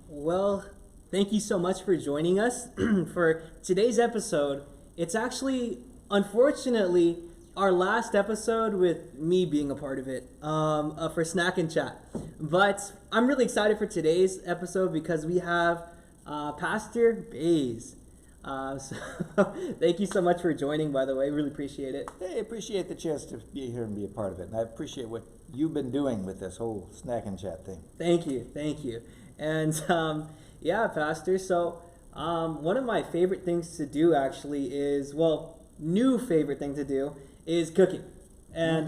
Well, thank you so much for joining us for today's episode. It's actually, unfortunately, our last episode with me being a part of it for Snack and Chat. But I'm really excited for today's episode because we have Pastor Bays. So thank you so much for joining, by the way. Really appreciate it. Hey, I appreciate the chance to be here and be a part of it. And I appreciate what you've been doing with this whole Snack and Chat thing. Thank you. And yeah, Pastor, so one of my favorite things to do actually is, well, new favorite thing to do is cooking. And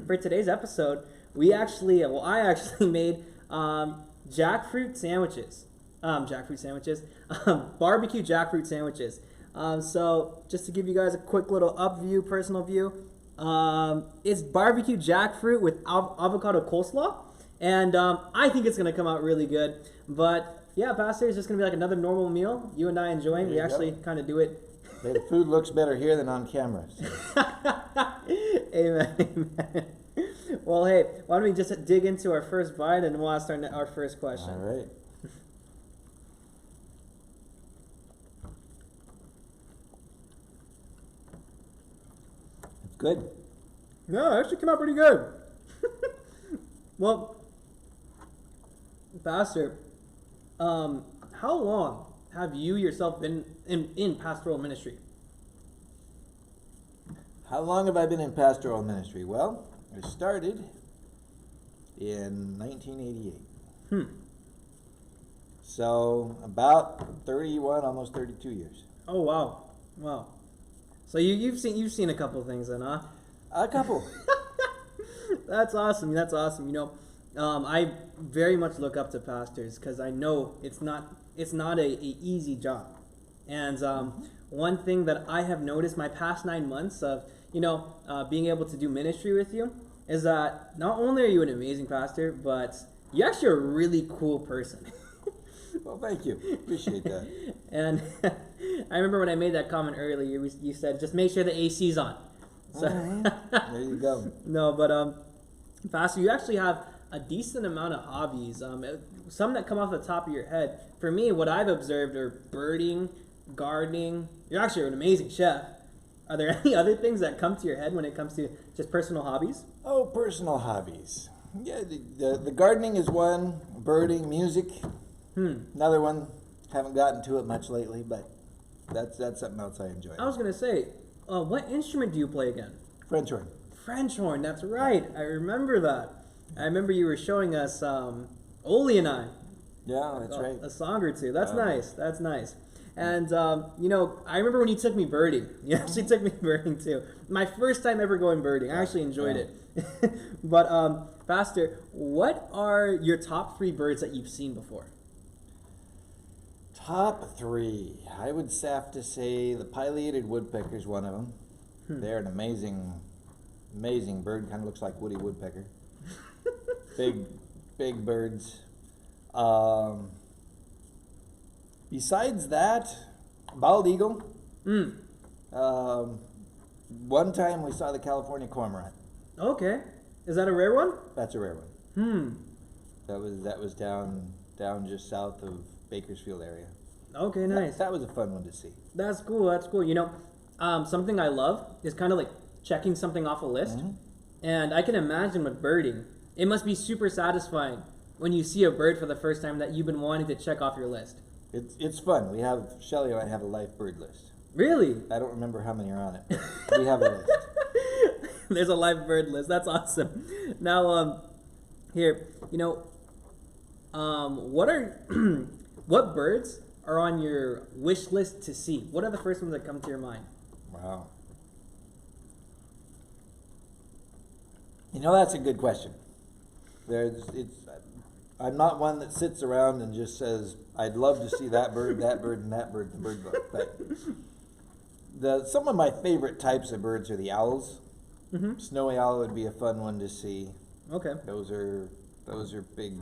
for today's episode, I actually made jackfruit sandwiches. Barbecue jackfruit sandwiches. So just to give you guys a quick little personal view, it's barbecue jackfruit with avocado coleslaw. And I think it's going to come out really good. But yeah, Pastor, it's just going to be like another normal meal. You and I enjoying. We actually kind of do it. The food looks better here than on camera. So. Amen. Well, hey, why don't we just dig into our first bite and we'll ask our first question. All right. It's good. No, it actually came out pretty good. Well, Pastor, how long have you yourself been in pastoral ministry? How long have I been in pastoral ministry? Well, I started in 1988. So about 31, almost 32 years. Oh wow! So you've seen a couple things then, huh? A couple. That's awesome. You know, I very much look up to pastors because I know it's not a easy job. And one thing that I have noticed my past 9 months of being able to do ministry with you is that not only are you an amazing pastor, but you're actually a really cool person. Well, thank you. Appreciate that. And I remember when I made that comment earlier, you said just make sure the AC's on. So there you go. No, but Pastor, you actually have a decent amount of hobbies. Some that come off the top of your head. For me, what I've observed are birding, gardening. You're actually an amazing chef. Are there any other things that come to your head when it comes to just personal hobbies? Oh, personal hobbies. Yeah, the gardening is one. Birding, music. Another one. Haven't gotten to it much lately, but that's something else I enjoy. I was gonna say, what instrument do you play again? French horn. French horn. That's right. I remember that. I remember you were showing us Oli and I. Yeah, that's right. A song or two. That's nice. That's nice. And, I remember when you took me birding. You actually took me birding, too. My first time ever going birding. I actually enjoyed it. But, Pastor, what are your top 3 birds that you've seen before? Top 3. I would have to say the pileated woodpecker is one of them. They're an amazing bird. Kind of looks like Woody Woodpecker. Big birds. Besides that, bald eagle. One time we saw the California cormorant. Okay. Is that a rare one? That's a rare one. That was down just south of Bakersfield area. Okay, nice. That was a fun one to see. That's cool. Something I love is kind of like checking something off a list. And I can imagine with birding, it must be super satisfying when you see a bird for the first time that you've been wanting to check off your list. It's fun. Shelly and I have a life bird list. Really? I don't remember how many are on it, but we have a list. There's a live bird list. That's awesome. Now, what birds are on your wish list to see? What are the first ones that come to your mind? Wow. That's a good question. I'm not one that sits around and just says, I'd love to see that bird, and that bird in the bird book. But some of my favorite types of birds are the owls. Snowy owl would be a fun one to see. Okay. Those are big,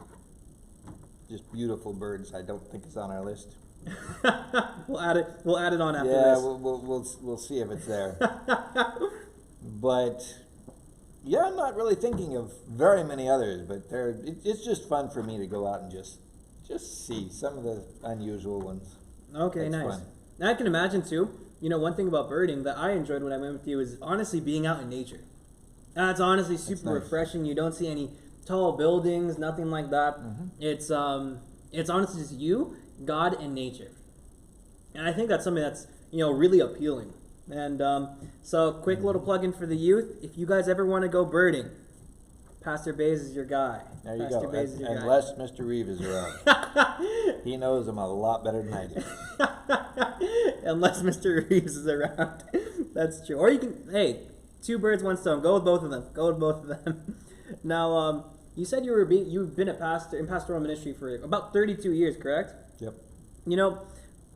just beautiful birds. I don't think it's on our list. We'll add it. We'll add it on after Yeah, this. we'll see if it's there. But yeah, I'm not really thinking of very many others, but it's just fun for me to go out and just see some of the unusual ones. Okay, That's nice. fun. And I can imagine too. You know, one thing about birding that I enjoyed when I went with you is honestly being out in nature. That's honestly super nice. refreshing. You don't see any tall buildings, nothing like that. Mhm. It's honestly just you, God, and nature. And I think that's something that's really appealing. And so, quick little plug-in for the youth. If you guys ever want to go birding, Pastor Bays is your guy. There you Pastor go. Bays is your guy. Unless Mr. Reeve is around. He knows them a lot better than I do. Unless Mr. Reeves is around. That's true. Or you can, hey, two birds, one stone. Go with both of them. Go with both of them. Now, you said you've been a pastor in pastoral ministry for about 32 years, correct? Yep. You know,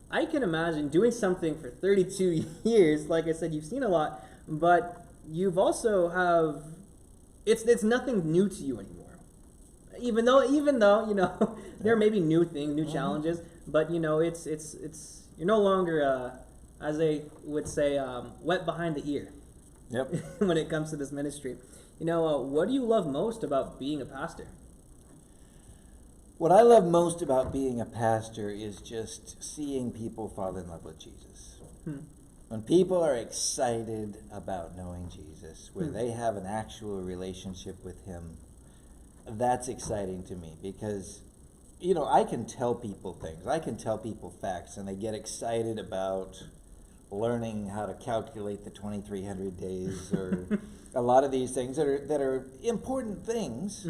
I can imagine doing something for 32 years. Like I said, you've seen a lot, but you've also have. It's nothing new to you anymore. Even though there may be new things, new challenges, but it's you're no longer as they would say wet behind the ear. Yep. When it comes to this ministry. What do you love most about being a pastor? What I love most about being a pastor is just seeing people fall in love with Jesus. When people are excited about knowing Jesus, where they have an actual relationship with him, that's exciting to me because, I can tell people things. I can tell people facts, and they get excited about learning how to calculate the 2,300 days or a lot of these things that are important things.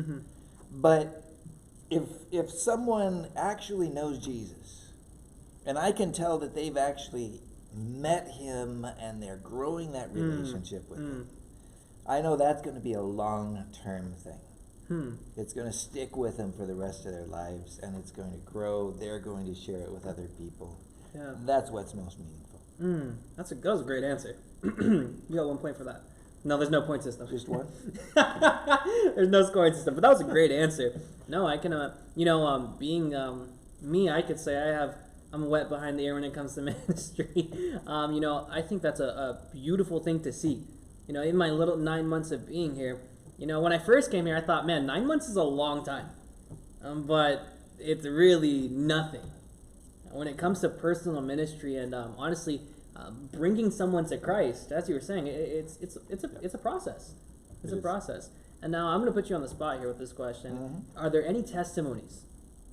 But if someone actually knows Jesus, and I can tell that they've actually met him and they're growing that relationship with him, I know that's going to be a long-term thing. It's going to stick with them for the rest of their lives, and it's going to grow. They're going to share it with other people. Yeah. That's what's most meaningful. That was a great answer. You got 1 point for that. No, there's no point system. Just one? There's no scoring system, but that was a great answer. No, I can, being me, I could say I'm wet behind the ear when it comes to ministry. I think that's a beautiful thing to see. In my little 9 months of being here, when I first came here, I thought, man, 9 months is a long time. But it's really nothing. When it comes to personal ministry and honestly, bringing someone to Christ, as you were saying, it's a process. It's a process. And now I'm going to put you on the spot here with this question. Are there any testimonies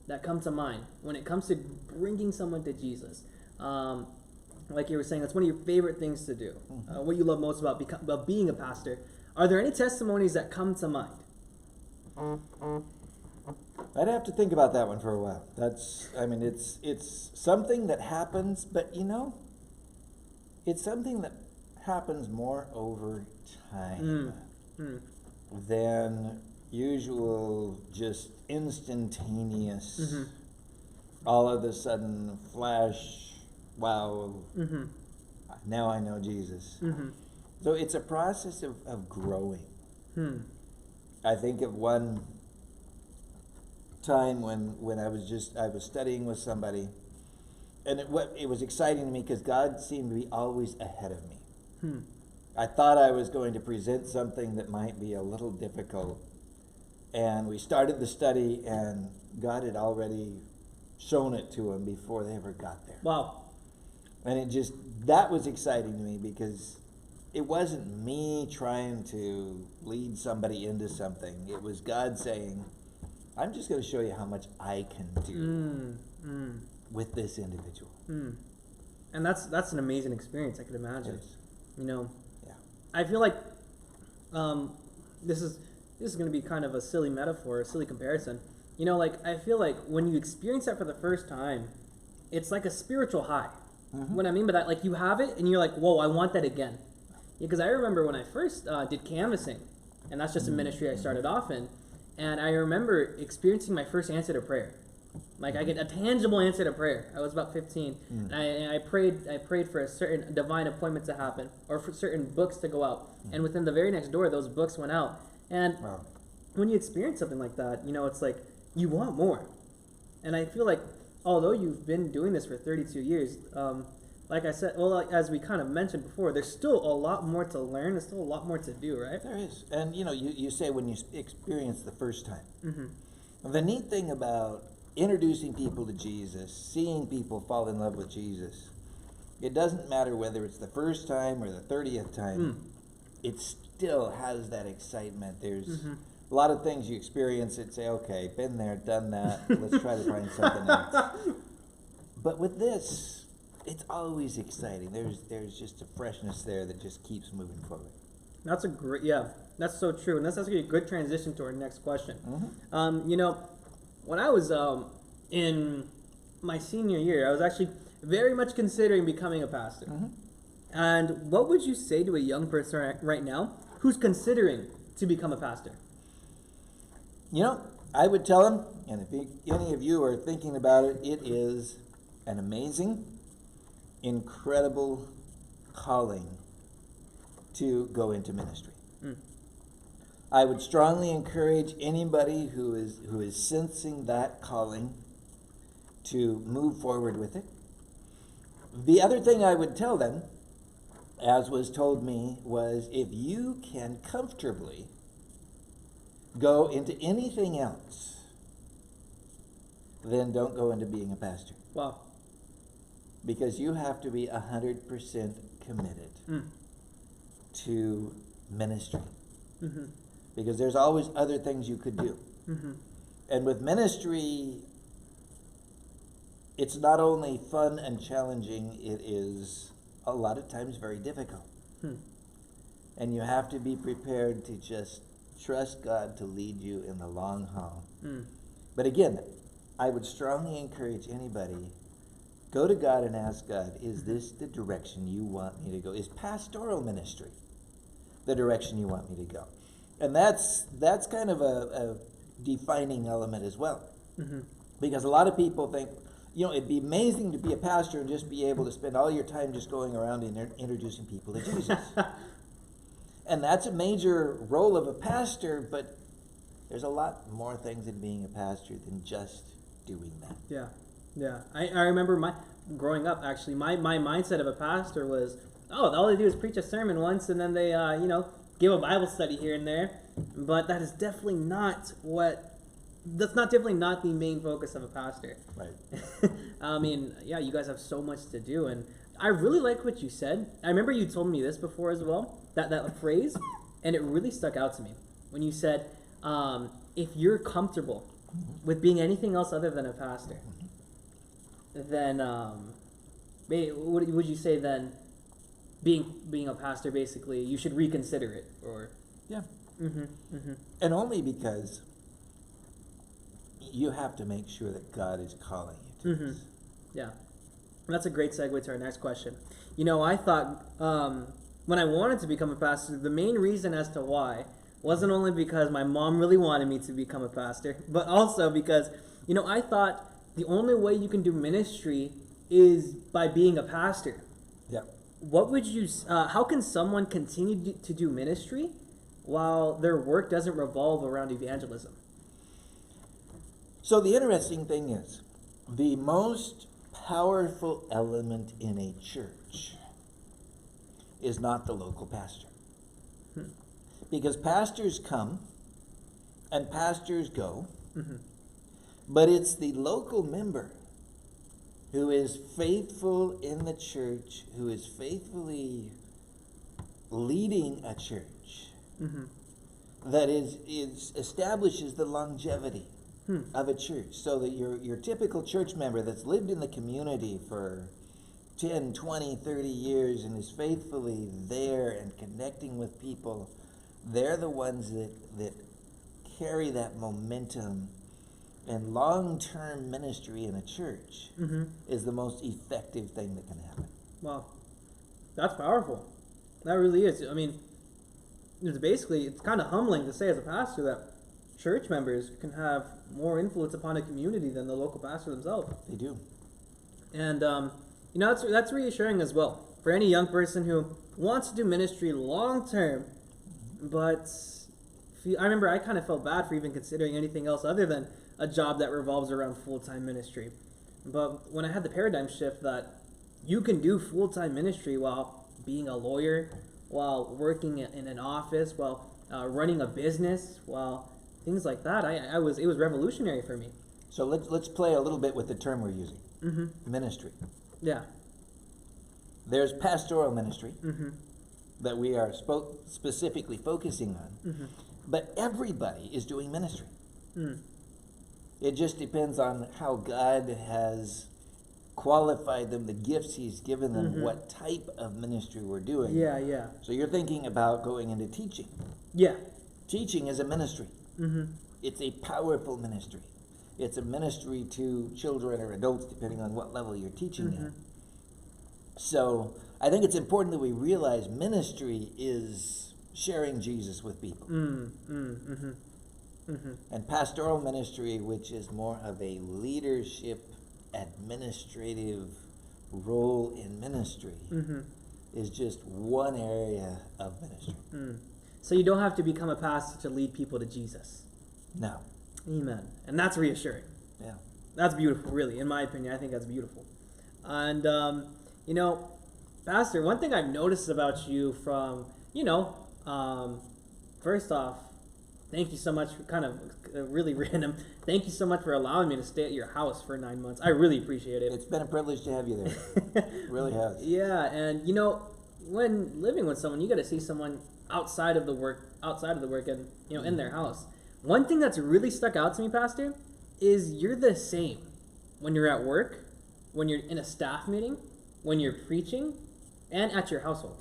that come to mind when it comes to bringing someone to Jesus? Like you were saying, that's one of your favorite things to do. What you love most about being a pastor. Are there any testimonies that come to mind? I'd have to think about that one for a while. It's something that happens, but it's something that happens more over time than usual, just instantaneous, all of a sudden flash, wow, now I know Jesus. So it's a process of growing. I think of one time when I was studying with somebody, and it was exciting to me because God seemed to be always ahead of me. I thought I was going to present something that might be a little difficult, and we started the study, and God had already shown it to him before they ever got there. Wow. And that was exciting to me because it wasn't me trying to lead somebody into something. It was God saying, I'm just going to show you how much I can do with this individual. And that's an amazing experience, I could imagine. Yes. Yeah. I feel like this is going to be kind of a silly metaphor, a silly comparison. I feel like when you experience that for the first time, it's like a spiritual high. What I mean by that, like you have it and you're like, whoa, I want that again. Because I remember when I first did canvassing, and that's just a ministry I started off in, and I remember experiencing my first answer to prayer. Like I get a tangible answer to prayer. I was about 15, and I prayed for a certain divine appointment to happen, or for certain books to go out. And within the very next door, those books went out. And when you experience something like that, it's like you want more. And I feel like although you've been doing this for 32 years, like I said, well, like, as we kind of mentioned before, there's still a lot more to learn. There's still a lot more to do, right? There is. And, you say when you experience the first time. Mm-hmm. The neat thing about introducing people to Jesus, seeing people fall in love with Jesus, it doesn't matter whether it's the first time or the 30th time, it still has that excitement. There's a lot of things you experience that say, okay, been there, done that, let's try to find something else. But with this, it's always exciting. There's just a freshness there that just keeps moving forward. That's a great, yeah, that's so true. And that's actually a good transition to our next question. When I was in my senior year, I was actually very much considering becoming a pastor. And what would you say to a young person right now who's considering to become a pastor? I would tell them, and if any of you are thinking about it, it is an amazing, incredible calling to go into ministry. I would strongly encourage anybody who is sensing that calling to move forward with it. The other thing I would tell them, as was told me, was if you can comfortably go into anything else, then don't go into being a pastor. Wow. Because you have to be 100% committed to ministry. Because there's always other things you could do. And with ministry, it's not only fun and challenging, it is a lot of times very difficult. And you have to be prepared to just trust God to lead you in the long haul. But again, I would strongly encourage anybody, go to God and ask God, is this the direction you want me to go? Is pastoral ministry the direction you want me to go? And that's kind of a defining element as well. Because a lot of people think, it'd be amazing to be a pastor and just be able to spend all your time just going around and introducing people to Jesus. And that's a major role of a pastor, but there's a lot more things in being a pastor than just doing that. Yeah. I remember growing up, actually, my mindset of a pastor was, all they do is preach a sermon once and then they, give a Bible study here and there. But that is definitely not definitely not the main focus of a pastor. Right. I mean, yeah, you guys have so much to do. And I really like what you said. I remember you told me this before as well, that phrase, and it really stuck out to me. When you said, if you're comfortable with being anything else other than a pastor, then, what would you say then, being a pastor, basically, you should reconsider it, or... Yeah. And only because you have to make sure that God is calling you to this. Yeah. That's a great segue to our next question. I thought when I wanted to become a pastor, the main reason as to why wasn't only because my mom really wanted me to become a pastor, but also because, I thought the only way you can do ministry is by being a pastor. Yeah. What would you, how can someone continue to do ministry while their work doesn't revolve around evangelism? So the interesting thing is, the most powerful element in a church is not the local pastor. Because pastors come and pastors go, but it's the local member who is faithful in the church, who is faithfully leading a church, that establishes the longevity of a church. So that your typical church member that's lived in the community for 10, 20, 30 years and is faithfully there and connecting with people, they're the ones that carry that momentum. And long-term ministry in a church is the most effective thing that can happen. Wow. That's powerful. That really is. I mean, it's kind of humbling to say as a pastor that church members can have more influence upon a community than the local pastor themselves. They do. And, that's reassuring as well for any young person who wants to do ministry long-term, but I remember I kind of felt bad for even considering anything else other than a job that revolves around full-time ministry. But when I had the paradigm shift that you can do full-time ministry while being a lawyer, while working in an office, while running a business, while things like that, it was revolutionary for me. So let's play a little bit with the term we're using. Mm-hmm. Ministry. Yeah. There's pastoral ministry Mm-hmm. that we are specifically focusing on, Mm-hmm. but everybody is doing ministry. Mm. It just depends on how God has qualified them, the gifts He's given them, Mm-hmm. what type of ministry we're doing. Yeah. So you're thinking about going into teaching. Yeah. Teaching is a ministry. Mm-hmm. It's a powerful ministry. It's a ministry to children or adults, depending on what level you're teaching Mm-hmm. at. So I think it's important that we realize ministry is sharing Jesus with people. Mm-hmm. Mm-hmm. And pastoral ministry, which is more of a leadership, administrative role in ministry, Mm-hmm. is just one area of ministry. Mm. So you don't have to become a pastor to lead people to Jesus. No. Amen. And that's reassuring. Yeah. That's beautiful, really. In my opinion, I think that's beautiful. And, you know, Pastor, one thing I've noticed about you from, first off, thank you so much for kind of really random. Thank you so much for allowing me to stay at your house for 9 months. I really appreciate it. It's been a privilege to have you there. It really has. Yeah, and when living with someone, you got to see someone outside of the work, and in their house. One thing that's really stuck out to me, Pastor, is you're the same when you're at work, when you're in a staff meeting, when you're preaching, and at your household.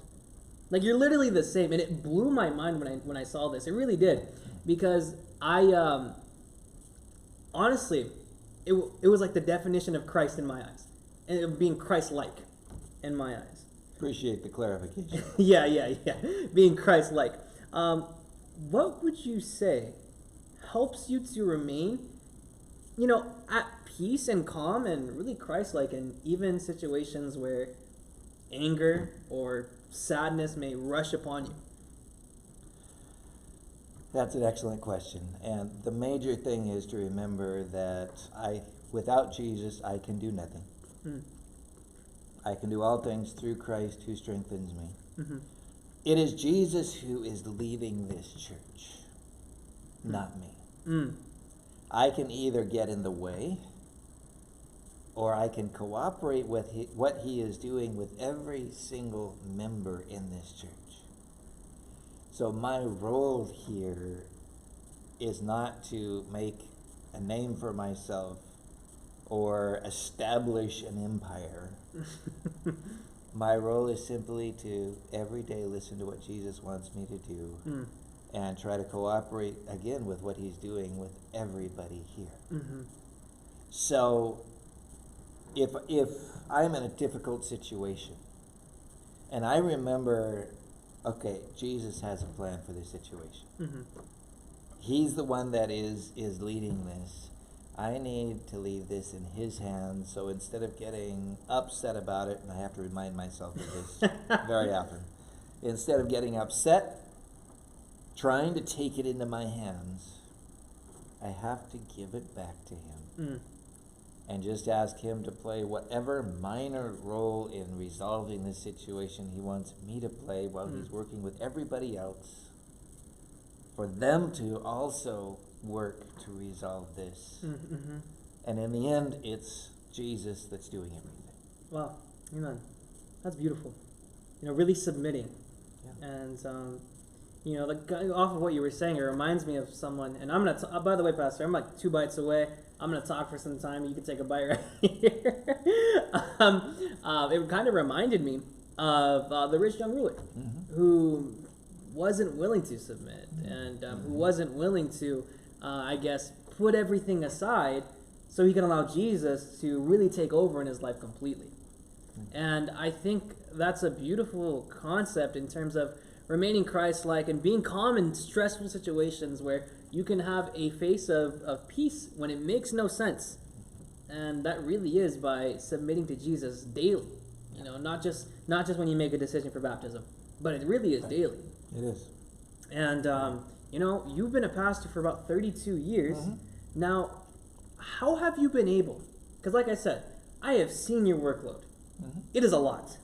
Like, you're literally the same, and it blew my mind when I saw this. It really did, because I honestly, it was like the definition of Christ in my eyes, and of being Christ-like in my eyes. Appreciate the clarification. Yeah. Being Christ-like. What would you say helps you to remain, at peace and calm and really Christ-like in even situations where anger or sadness may rush upon you? That's an excellent question. And the major thing is to remember that without Jesus, I can do nothing. Mm. I can do all things through Christ who strengthens me. Mm-hmm. It is Jesus who is leading this church, not me. Mm. I can either get in the way, or I can cooperate with what He is doing with every single member in this church. So my role here is not to make a name for myself or establish an empire. My role is simply to every day listen to what Jesus wants me to do and try to cooperate again with what He's doing with everybody here. Mm-hmm. So if I'm in a difficult situation and I remember, okay, Jesus has a plan for this situation. Mm-hmm. He's the one that is leading this. I need to leave this in His hands. So instead of getting upset about it, and I have to remind myself of this very often, instead of getting upset, trying to take it into my hands, I have to give it back to Him. Mm. And just ask Him to play whatever minor role in resolving this situation He wants me to play while He's working with everybody else, for them to also work to resolve this. Mm-hmm. And in the end, it's Jesus that's doing everything. Wow, amen. That's beautiful. Really submitting. Yeah. And, off of what you were saying, it reminds me of someone, and I'm going to, by the way, Pastor, I'm like 2 bites away. I'm going to talk for some time. You can take a bite right here. It kind of reminded me of the rich young ruler who wasn't willing to submit and who wasn't willing to, put everything aside so he can allow Jesus to really take over in his life completely. And I think that's a beautiful concept in terms of remaining Christ-like and being calm in stressful situations where you can have a face of peace when it makes no sense. And that really is by submitting to Jesus daily. Not just when you make a decision for baptism, but it really is daily. It is. And, you've been a pastor for about 32 years. Mm-hmm. Now, how have you been able Because like I said, I have seen your workload. Mm-hmm. It is a lot.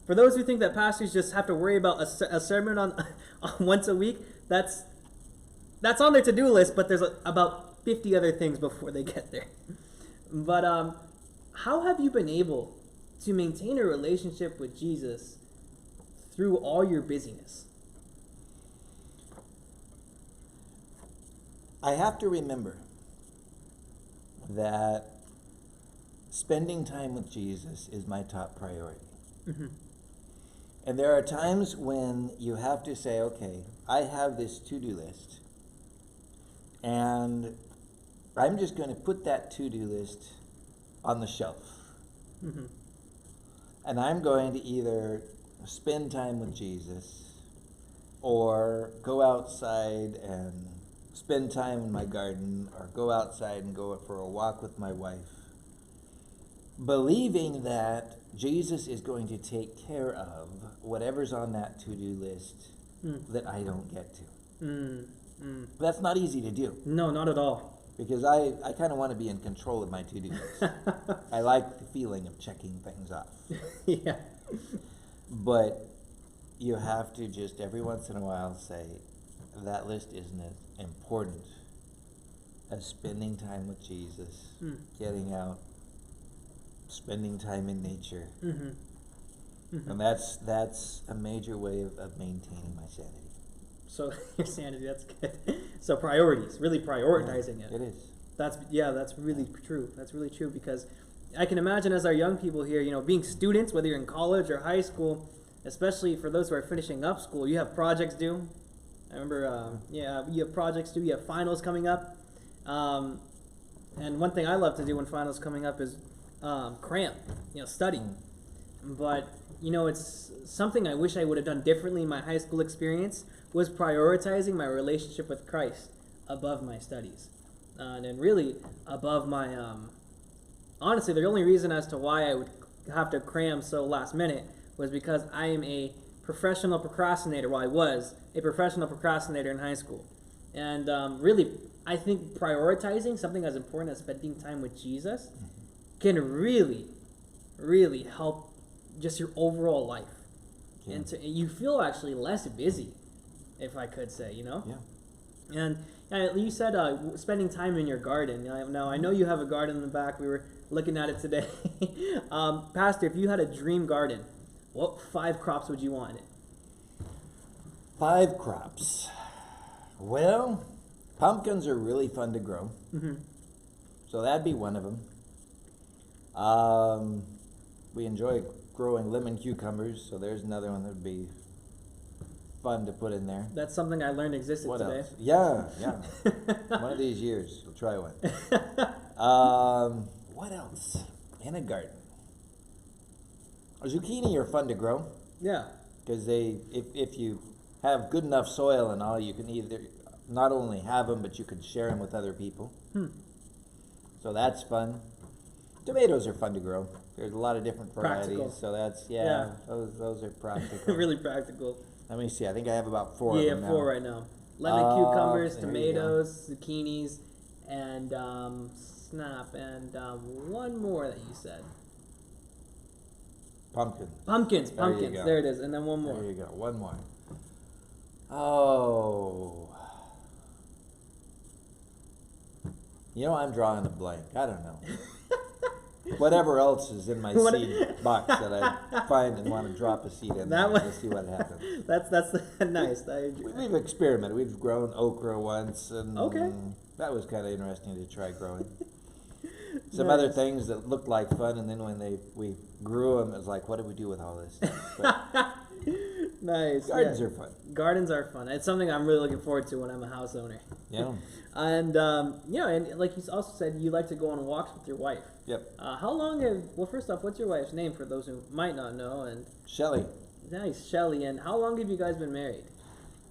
For those who think that pastors just have to worry about a sermon on once a week, that's on their to-do list, but there's about 50 other things before they get there. But how have you been able to maintain a relationship with Jesus through all your busyness? I have to remember that spending time with Jesus is my top priority. Mm-hmm. And there are times when you have to say, okay, I have this to-do list, and I'm just going to put that to-do list on the shelf. Mm-hmm. And I'm going to either spend time with Jesus or go outside and spend time in my garden or go outside and go for a walk with my wife, believing that Jesus is going to take care of whatever's on that to-do list that I don't get to. That's not easy to do. No, not at all. Because I kind of want to be in control of my to-do list. I like the feeling of checking things off. Yeah. But you have to just every once in a while say, that list isn't as important as spending time with Jesus, getting out, spending time in nature. Mm-hmm. Mm-hmm. And that's a major way of maintaining my sanity. So your sanity, that's good. So priorities, really prioritizing it. It is. That's really true. That's really true, because I can imagine as our young people here, being students, whether you're in college or high school, especially for those who are finishing up school, you have projects due. I remember, you have projects due, you have finals coming up. And one thing I love to do when finals coming up is cram, study. But, it's something I wish I would have done differently in my high school experience, was prioritizing my relationship with Christ above my studies. And really above my, honestly, the only reason as to why I would have to cram so last minute was because I am a professional procrastinator. Well, I was a professional procrastinator in high school. And really, I think prioritizing something as important as spending time with Jesus can really, really help just your overall life. Yeah. And you feel actually less busy, if I could say, Yeah. And you said spending time in your garden. Now, I know you have a garden in the back. We were looking at it today. Pastor, if you had a dream garden, what 5 crops would you want in it? 5 crops. Well, pumpkins are really fun to grow. Mm-hmm. So that'd be one of them. We enjoy growing lemon cucumbers, so there's another one that would be fun to put in there. That's something I learned existed What today. else? Yeah. One of these years, you'll try one. What else in a garden? Zucchini are fun to grow. Yeah. Because if you have good enough soil and all, you can either not only have them, but you can share them with other people. So that's fun. Tomatoes are fun to grow. There's a lot of different varieties. Practical. So that's, those are practical. Really practical. Let me see. I think I have about 4 of Yeah, them now. 4 right now. Lemon cucumbers, there you tomatoes, zucchinis, and snap, and one more that you said. Pumpkins. Pumpkins. There you go. There it is, and then one more. There you go. One more. Oh. I'm drawing a blank. I don't know. Whatever else is in my seed box that I find and want to drop a seed in there to see what happens. That's nice. We've experimented. We've grown okra once, and Okay. that was kind of interesting to try growing. Some Nice. other things that looked like fun, and then when we grew them, it was like, what do we do with all this stuff? But Nice. gardens yeah. are fun. Gardens are fun. It's something I'm really looking forward to when I'm a house owner. Yeah. And and like you also said, you like to go on walks with your wife. Yep. How long first off, what's your wife's name for those who might not know? And Shelley. nice, Shelly. And how long have you guys been married?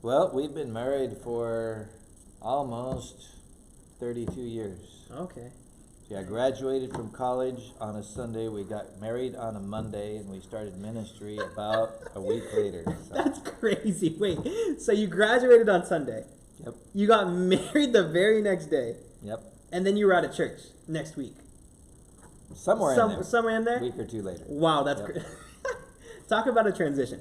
Well, we've been married for almost 32 years. Okay. Yeah, I graduated from college on a Sunday. We got married on a Monday, and we started ministry about a week later. So. That's crazy. Wait, so you graduated on Sunday. Yep. You got married the very next day. Yep. And then you were out of church next week. Somewhere in there. Somewhere in there? A week or two later. Wow, that's Yep. great. Talk about a transition.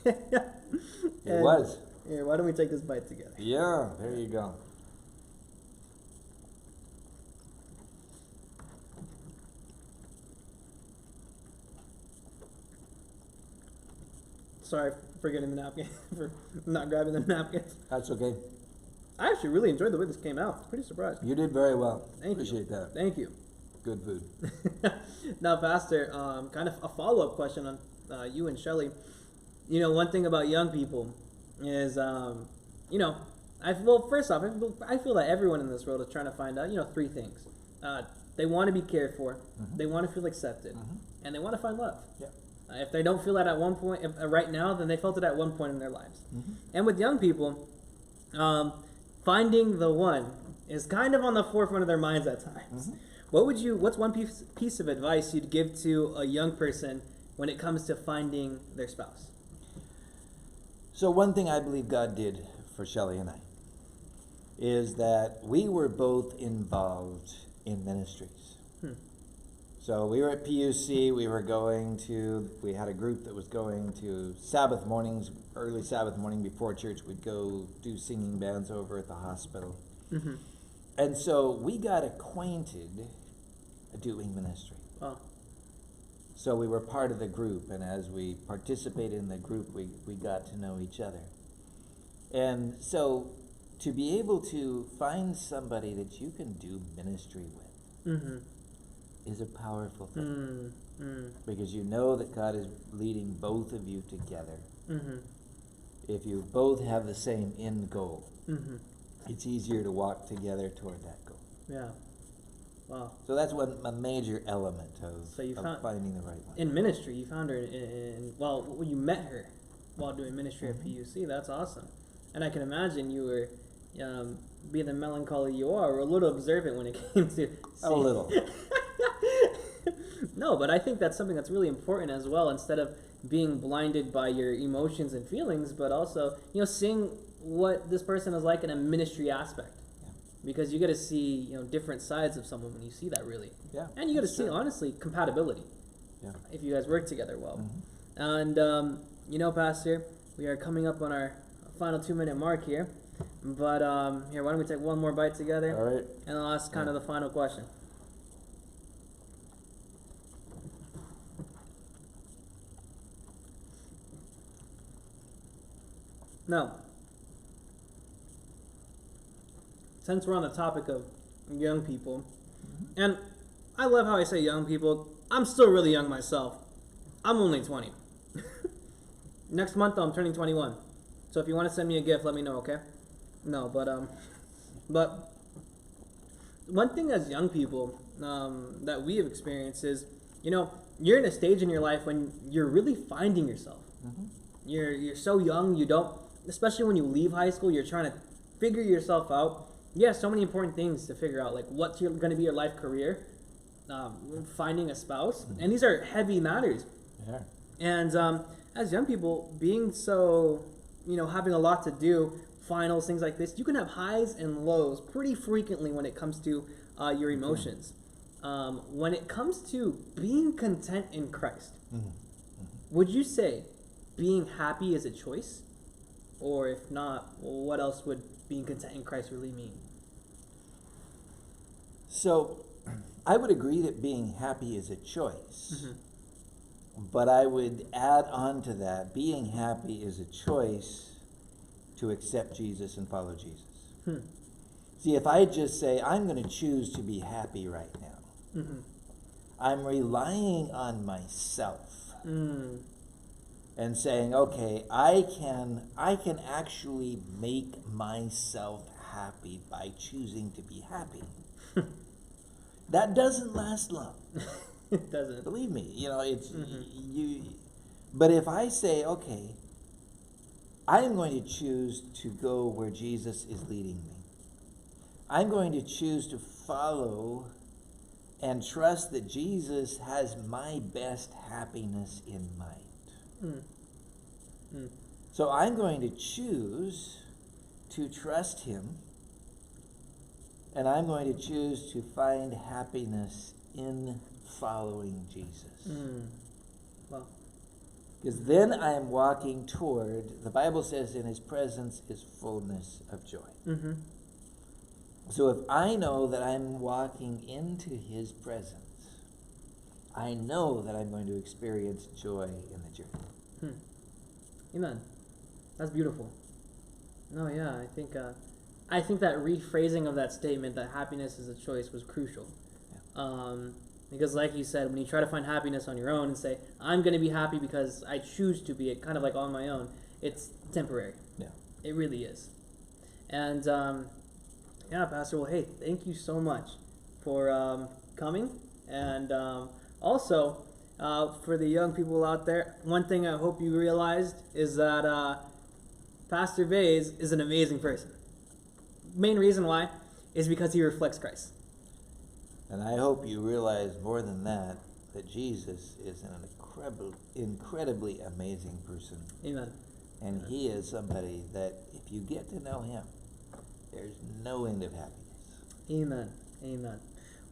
It was. Here, why don't we take this bite together? Yeah, there you go. Sorry for getting the napkin, for not grabbing the napkin. That's okay. I actually really enjoyed the way this came out. Pretty surprised. You did very well. Thank Appreciate you. that. Thank you. Good food. Now, Pastor, kind of a follow-up question on you and Shelley. You know, one thing about young people is, you know, first off, I feel that everyone in this world is trying to find out, you know, three things. They want to be cared for, they want to feel accepted, and they want to find love. Yeah. If they don't feel that at one point, right now, then they felt it at one point in their lives. And with young people, finding the one is kind of on the forefront of their minds at times. What's one piece of advice you'd give to a young person when it comes to finding their spouse? So one thing I believe God did for Shelley and I is that we were both involved in ministries. So we were at PUC, we had a group that was going to Sabbath mornings, early Sabbath morning before church, we'd go do singing bands over at the hospital. And so we got acquainted doing ministry. Wow. So we were part of the group, and as we participated in the group, we got to know each other. And so to be able to find somebody that you can do ministry with is a powerful thing. Because you know that God is leading both of you together. If you both have the same end goal, it's easier to walk together toward that goal. Yeah. Wow. So that's a major element of finding the right one. In ministry, you found her you met her while doing ministry at PUC. That's awesome. And I can imagine you were, being the melancholy you are, a little observant when it came to... A little. No, but I think that's something that's really important as well, instead of being blinded by your emotions and feelings, but also, you know, seeing what this person is like in a ministry aspect. Because you get to see, you know, different sides of someone when you see that, really. Yeah. And you get to see, honestly, compatibility. Yeah. If you guys work together well. And, you know, Pastor, we are coming up on our final 2-minute mark here. But, here, why don't we take one more bite together? All right. And I'll ask kind of the final question. Now, since we're on the topic of young people, and I love how I say young people, I'm still really young myself. I'm only 20. Next month I'm turning 21. So if you want to send me a gift, let me know, okay? No, but one thing as young people that we have experienced is, you know, you're in a stage in your life when you're really finding yourself. You're so young, you don't, especially when you leave high school, you're trying to figure yourself out. Yeah, so many important things to figure out, like what's going to be your life career, finding a spouse, and these are heavy matters. Yeah. And as young people, being so, you know, having a lot to do, finals, things like this, you can have highs and lows pretty frequently when it comes to your emotions. When it comes to being content in Christ, would you say being happy is a choice? Or if not, well, what else would being content in Christ really mean? So, I would agree that being happy is a choice. But I would add on to that, being happy is a choice to accept Jesus and follow Jesus. See, if I just say, I'm going to choose to be happy right now, I'm relying on myself. And saying, okay, I can actually make myself happy by choosing to be happy. That doesn't last long. It doesn't. Believe me, you know, it's but if I say, okay, I am going to choose to go where Jesus is leading me. I'm going to choose to follow and trust that Jesus has my best happiness in mind. So I'm going to choose to trust him, and I'm going to choose to find happiness in following Jesus. Well, Because then I am walking toward, the Bible says, in his presence is fullness of joy. So if I know that I'm walking into his presence, I know that I'm going to experience joy in the journey. Amen. That's beautiful. No, yeah, I think that rephrasing of that statement, that happiness is a choice, was crucial. Because like you said, when you try to find happiness on your own and say, I'm going to be happy because I choose to be it, kind of like on my own, it's temporary. Yeah. It really is. And, yeah, Pastor, well, hey, thank you so much for coming. And also, for the young people out there, one thing I hope you realized is that Pastor Bays is an amazing person. Main reason why is because he reflects Christ. And I hope you realize more than that Jesus is an incredibly amazing person. Amen. And he is somebody that if you get to know him, there's no end of happiness. Amen. Amen.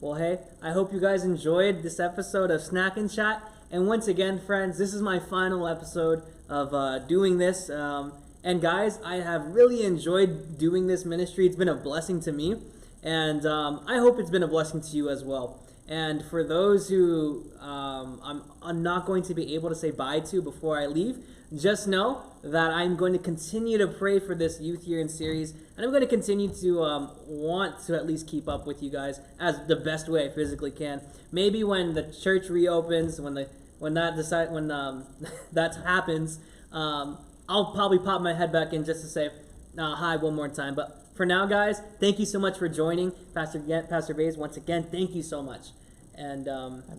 Well, hey, I hope you guys enjoyed this episode of Snack and Chat. And once again, friends, this is my final episode of doing this. And guys, I have really enjoyed doing this ministry. It's been a blessing to me. And I hope it's been a blessing to you as well. And for those who I'm not going to be able to say bye to before I leave, just know that I'm going to continue to pray for this Youth Year in series. And I'm going to continue to want to at least keep up with you guys as the best way I physically can. Maybe when the church reopens, when that happens, I'll probably pop my head back in just to say hi one more time. But for now, guys, thank you so much for joining. Pastor Bays, once again, thank you so much. And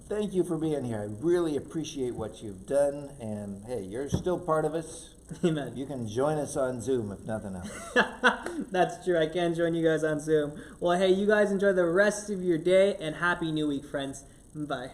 thank you for being here. I really appreciate what you've done. And hey, you're still part of us. Amen. You can join us on Zoom if nothing else. That's true. I can join you guys on Zoom. Well, hey, you guys enjoy the rest of your day and happy new week, friends. Bye.